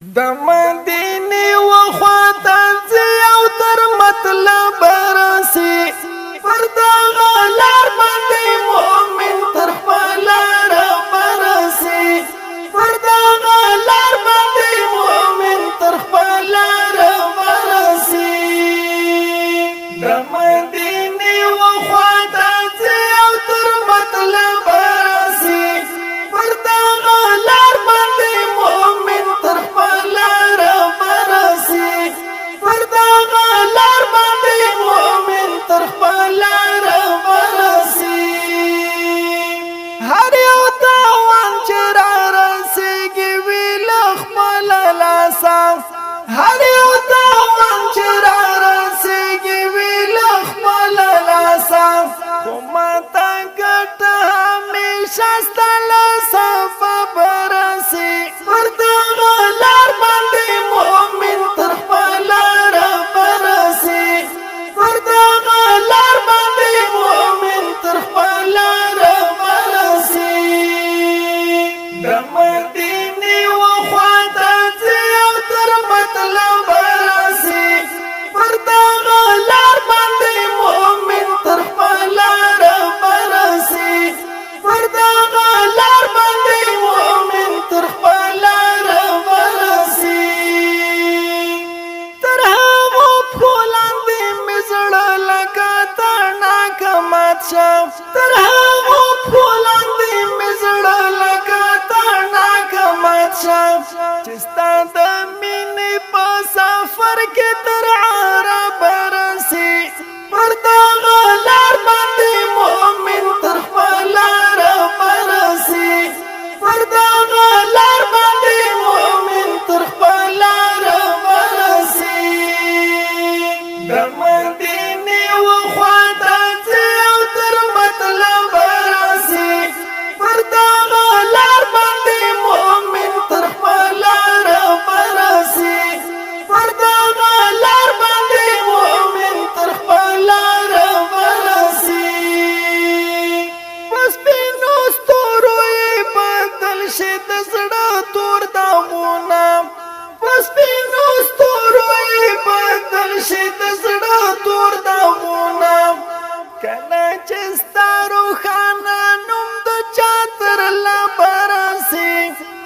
د مدینه و خواته او تر مطلب رسی پر دغه لار باندې مؤمن تر خپل رب رسی پر دغه لار باندې مؤمن تر خپل رب رسی د مدینه و خواته او تر مطلب رسی پر دغه لار باندې مؤمن تر خپل رب رسی پر دغه لار باندې مؤمن تر خپل رب رسی هر یو تاوان چې را رسیږي ویل خپل لاسا هر یو تاوان چې را رسیږي ویل خپل لاسا خو ماته ګټه همیشه ستا له سبب رسی پر دغه لار باندې مؤمن تر خپل رب رسی پر دغه لار باندې مؤمن تر خپل رب رسی د مدینه و خواته او تر مطلب رسی پر دغه لار باندې مؤمن تر خپل رب رسی پر دغه لار باندې مؤمن تر خپل رب رسی تر هغو پښو لاندې مې زړه لکه تڼاکه مات شه تر هغو پښو لاندې مې زړه لکه تڼاکه مات شه چې ستا د مینې په سفر کې تر عرب رسی پر دغه لار باندې مؤمن تر خپل رب رسی پر دغه لار باندې مؤمن تر خپل رب رسی د مدینه و خواته او تر مطلب رسی پر دغه لار باندې مؤمن تر خپل رب رسی پر دغه لار باندې مؤمن تر خپل رب رسی پس پینو ستورو یې بدل شي د زړه تور داغونه پس پینو ستورو یې بدل شي د زړه تور داغونه کله چې ستا روښانه نوم د چا تر لبه رسي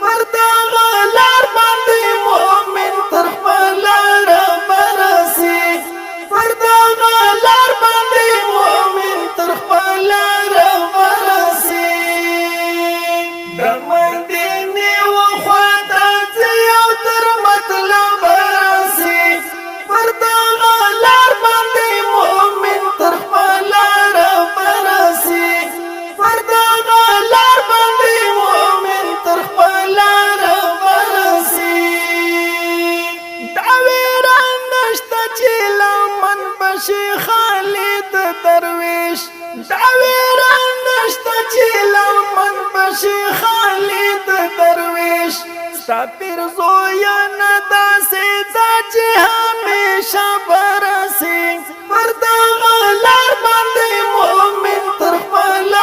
پر دغه لار باندې مؤمن تر خپل رب رسي پر دغه لار باندې مؤمن تر خپل رب رسي د مدینه و خواته او تر مطلب رسي پر دغه لار باندې مؤمن تر خپل رب رسي پر دغه لار باندې مؤمن تر خپل رب رسي دا ویرا نشته چې لمن بشي خالد درویش دا ویرا نشته چې لمن بشي خالد درویش ستا پیرزویا نه داسې ده چې همیشه برسي پر دغه لار باندې مؤمن تر خپل